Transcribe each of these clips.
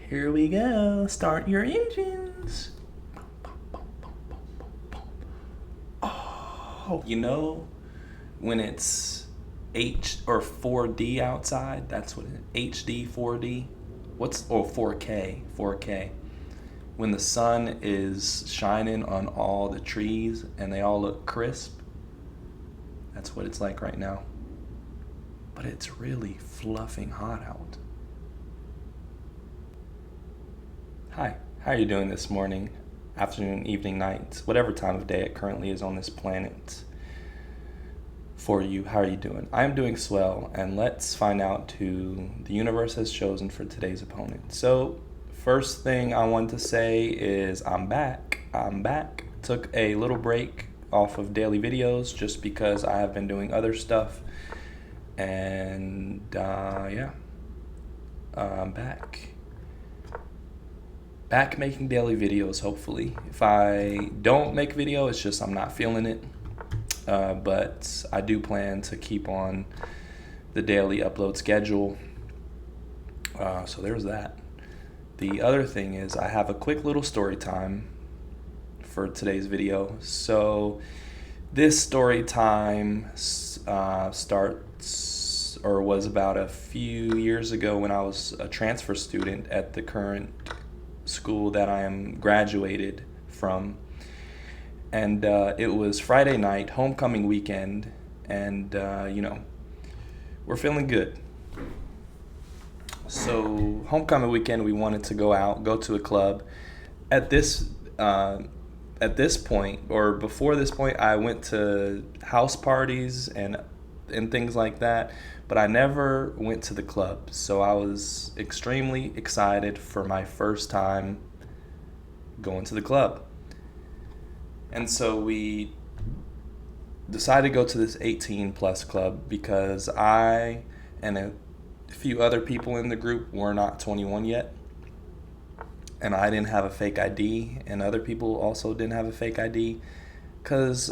Here we go. Start your engines. Oh, when it's H or 4D outside, that's what it is. HD, 4D. 4K, 4K. When the sun is shining on all the trees and they all look crisp, that's what it's like right now. But it's really fluffing hot out. Hi, how are you doing this morning, afternoon, evening, night, whatever time of day it currently is on this planet for you? How are you doing? I'm doing swell, and let's find out who the universe has chosen for today's opponent. So, first thing I want to say is I'm back. Took a little break off of daily videos just because I have been doing other stuff, and I'm back making daily videos, hopefully. If I don't make video, it's just I'm not feeling it. But I do plan to keep on the daily upload schedule. So there's that. The other thing is I have a quick little story time for today's video. So this story time was about a few years ago when I was a transfer student at the current school that I am graduated from, and it was Friday night, homecoming weekend, and we're feeling good. So homecoming weekend, we wanted to go to a club. At this point, or before this point, I went to house parties and things like that, but I never went to the club. So I was extremely excited for my first time going to the club. And so we decided to go to this 18 plus club because I and a few other people in the group were not 21 yet. And I didn't have a fake ID, and other people also didn't have a fake ID, because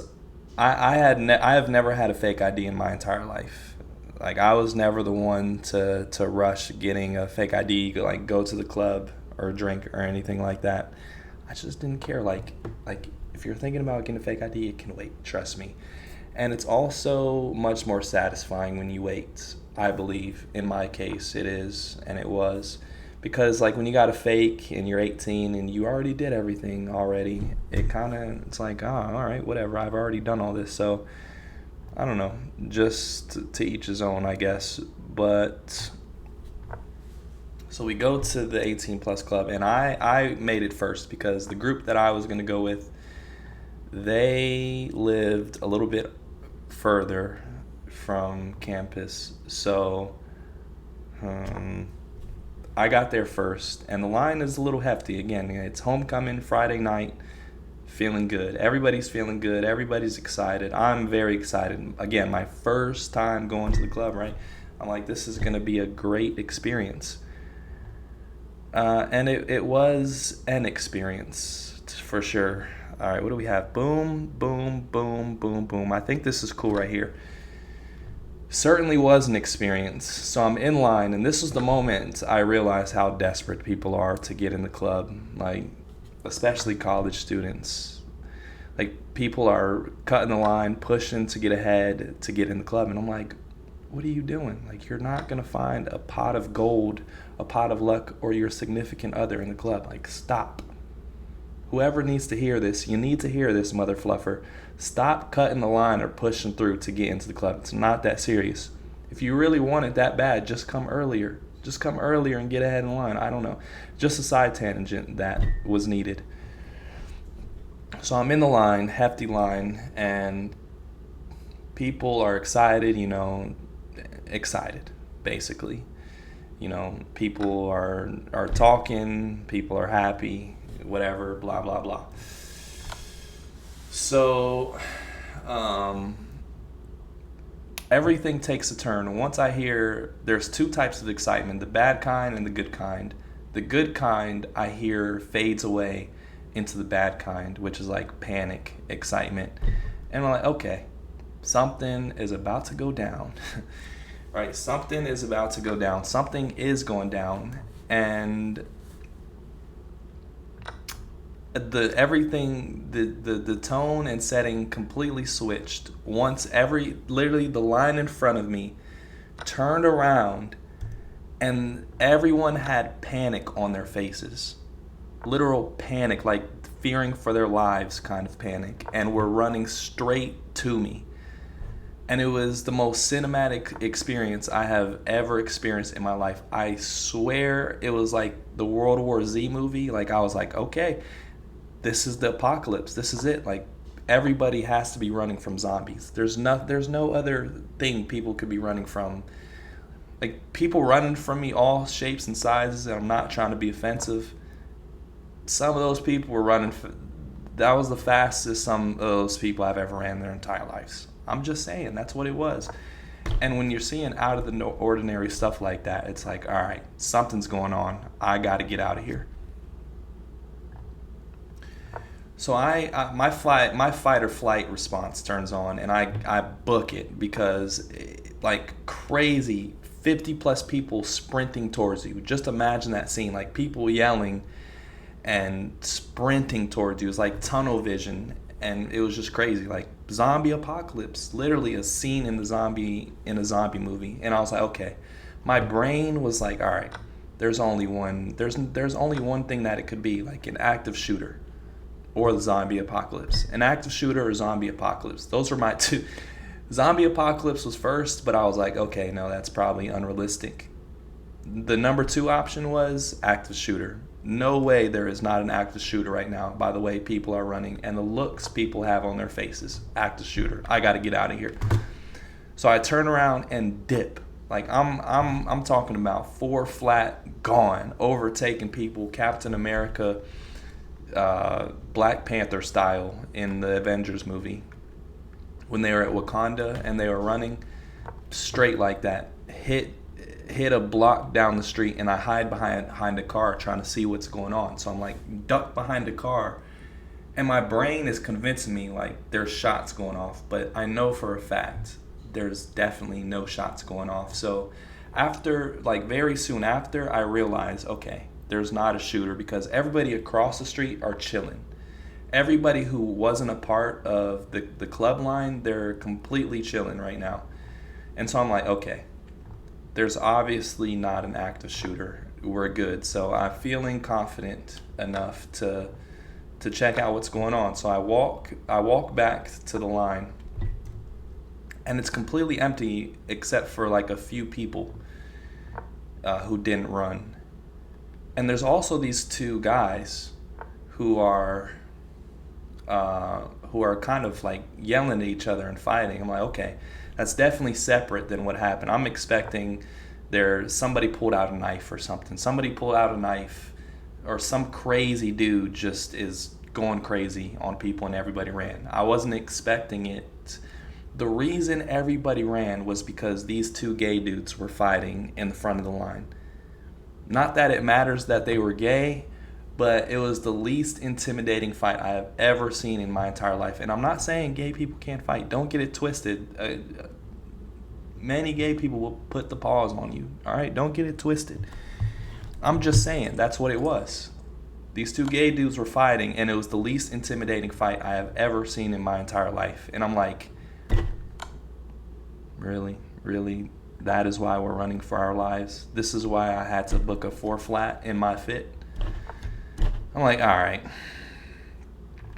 I have never had a fake ID in my entire life. Like, I was never the one to rush getting a fake ID, like go to the club or drink or anything like that. I just didn't care. Like if you're thinking about getting a fake ID, it can wait. Trust me. And it's also much more satisfying when you wait. I believe in my case it is, and it was. Because like when you got a fake and you're 18 and you already did everything already, it's like, all right, whatever, I've already done all this. So I don't know, just to each his own, I guess. But so we go to the 18 plus club, and I made it first because the group that I was going to go with, they lived a little bit further from campus. So I got there first, and the line is a little hefty. Again, it's homecoming, Friday night, feeling good. Everybody's feeling good. Everybody's excited. I'm very excited. Again, my first time going to the club, right? I'm like, this is going to be a great experience. And it was an experience, for sure. All right, what do we have? Boom, boom, boom, boom, boom. I think this is cool right here. Certainly was an experience. So I'm in line, and this was the moment I realized how desperate people are to get in the club, like especially college students. Like, people are cutting the line, pushing to get ahead to get in the club, and I'm like, what are you doing? Like, you're not gonna find a pot of gold, a pot of luck, or your significant other in the club. Like, stop. Whoever needs to hear this, you need to hear this, mother fluffer. Stop cutting the line or pushing through to get into the club. It's not that serious. If you really want it that bad, just come earlier. Just come earlier and get ahead in line. I don't know. Just a side tangent that was needed. So I'm in the line, hefty line, and people are excited, excited, basically. People are talking, people are happy, whatever, blah, blah, blah. So, everything takes a turn. Once I hear, there's two types of excitement, the bad kind and the good kind. The good kind, I hear, fades away into the bad kind, which is like panic, excitement. And I'm like, okay, something is about to go down. Right? Something is about to go down. Something is going down. And the everything the tone and setting completely switched once every literally the line in front of me turned around and everyone had panic on their faces. Literal panic, like fearing for their lives kind of panic, and were running straight to me. And it was the most cinematic experience I have ever experienced in my life. I swear it was like the World War Z movie. Like I was like, okay, this is the apocalypse. This is it. Like everybody has to be running from zombies. There's no other thing people could be running from. Like people running from me all shapes and sizes, and I'm not trying to be offensive. Some of those people were running. That was the fastest some of those people I've ever ran their entire lives. I'm just saying, that's what it was. And when you're seeing out of the ordinary stuff like that, it's like, all right, something's going on. I got to get out of here. So my fight or flight response turns on, and I book it because like crazy, 50 plus people sprinting towards you. Just imagine that scene, like people yelling and sprinting towards you. It was like tunnel vision, and it was just crazy, like zombie apocalypse, literally a scene in a zombie movie. And I was like, okay, my brain was like, all right, there's only one thing that it could be, like an active shooter or the zombie apocalypse. An active shooter or zombie apocalypse. Those were my two. Zombie apocalypse was first, but I was like, okay, no, that's probably unrealistic. The number 2 option was active shooter. No way there is not an active shooter right now, by the way people are running and the looks people have on their faces. Active shooter. I got to get out of here. So I turn around and dip. Like I'm talking about 4 flat gone, overtaking people, Captain America, Black Panther style in the Avengers movie. When they were at Wakanda and they were running straight like that, hit a block down the street, and I hide behind a car trying to see what's going on. So I'm like ducked behind a car, and my brain is convincing me like there's shots going off, but I know for a fact there's definitely no shots going off. So after, like very soon after, I realized, okay, there's not a shooter because everybody across the street are chilling. Everybody who wasn't a part of the club line, they're completely chilling right now. And so I'm like, okay, there's obviously not an active shooter. We're good. So I'm feeling confident enough to check out what's going on. So I walk back to the line, and it's completely empty except for like a few people who didn't run. And there's also these 2 guys who are kind of like yelling at each other and fighting. I'm like, okay, that's definitely separate than what happened. I'm expecting somebody pulled out a knife or something. Somebody pulled out a knife, or some crazy dude just is going crazy on people and everybody ran. I wasn't expecting it. The reason everybody ran was because these 2 gay dudes were fighting in the front of the line. Not that it matters that they were gay, but it was the least intimidating fight I have ever seen in my entire life. And I'm not saying gay people can't fight. Don't get it twisted. Many gay people will put the paws on you. All right? Don't get it twisted. I'm just saying that's what it was. These 2 gay dudes were fighting, and it was the least intimidating fight I have ever seen in my entire life. And I'm like, really? Really? That is why we're running for our lives? This is why I had to book a 4 flat in my fit? I'm like, all right,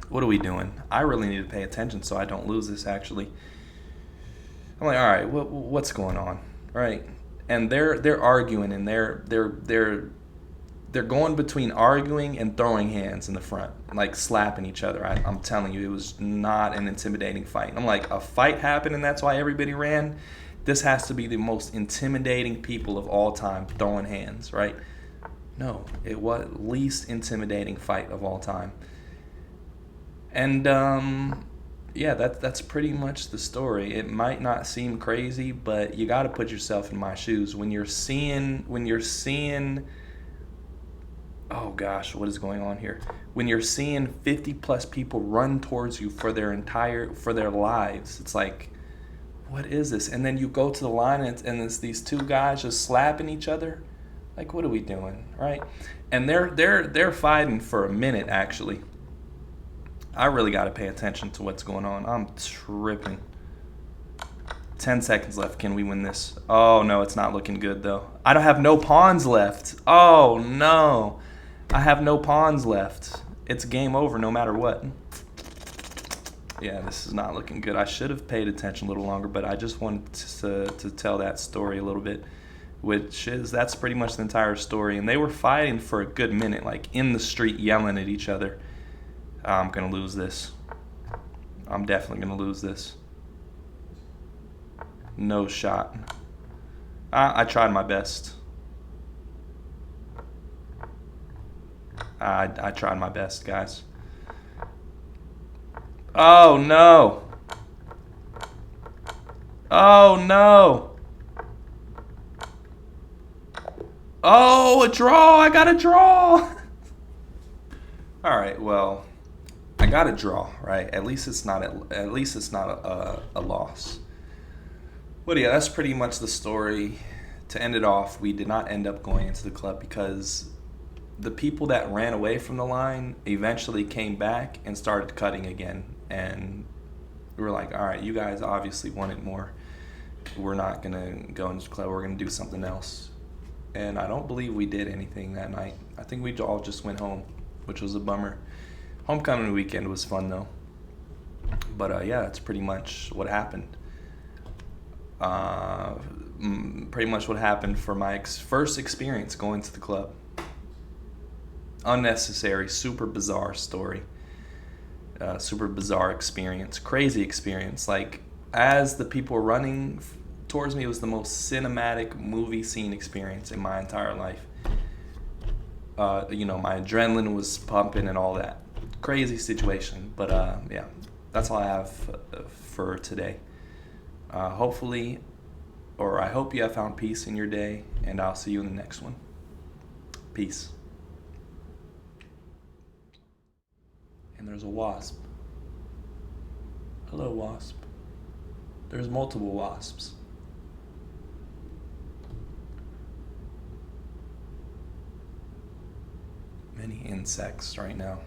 what are we doing? I really need to pay attention so I don't lose this, actually. I'm like, all right, what's going on, right? And they're arguing, and they're going between arguing and throwing hands in the front, like slapping each other. I'm telling you, it was not an intimidating fight. I'm like, a fight happened, and that's why everybody ran? This has to be the most intimidating people of all time throwing hands, right? No, it was least intimidating fight of all time. And yeah, that's pretty much the story. It might not seem crazy, but you got to put yourself in my shoes when you're seeing oh gosh, what is going on here? When you're seeing 50 plus people run towards you for their lives, it's like, what is this? And then you go to the line, and it's these 2 guys just slapping each other. Like, what are we doing, right? And they're fighting for a minute, actually. I really got to pay attention to what's going on. I'm tripping. 10 seconds left. Can we win this? Oh, no, it's not looking good, though. I don't have no pawns left. Oh, no. I have no pawns left. It's game over no matter what. Yeah, this is not looking good. I should have paid attention a little longer, but I just wanted to tell that story a little bit, that's pretty much the entire story. And they were fighting for a good minute, like in the street, yelling at each other. I'm going to lose this. I'm definitely going to lose this. No shot. I tried my best. I tried my best, guys. Oh, no. Oh, no. Oh, a draw. I got a draw. All right, well, I got a draw, right? At least it's not a loss. But yeah, that's pretty much the story. To end it off, we did not end up going into the club because the people that ran away from the line eventually came back and started cutting again. And we were like, all right, you guys obviously wanted more. We're not going to go into the club. We're going to do something else. And I don't believe we did anything that night. I think we all just went home, which was a bummer. Homecoming weekend was fun, though. But yeah, that's pretty much what happened. Pretty much what happened for my first experience going to the club. Unnecessary, super bizarre story. Super bizarre experience, crazy experience. Like, as the people were running towards me, it was the most cinematic movie scene experience in my entire life. My adrenaline was pumping and all that. Crazy situation, but yeah, that's all I have for today. I hope you have found peace in your day, and I'll see you in the next one. Peace. And there's a wasp. Hello, wasp. There's multiple wasps. Many insects right now.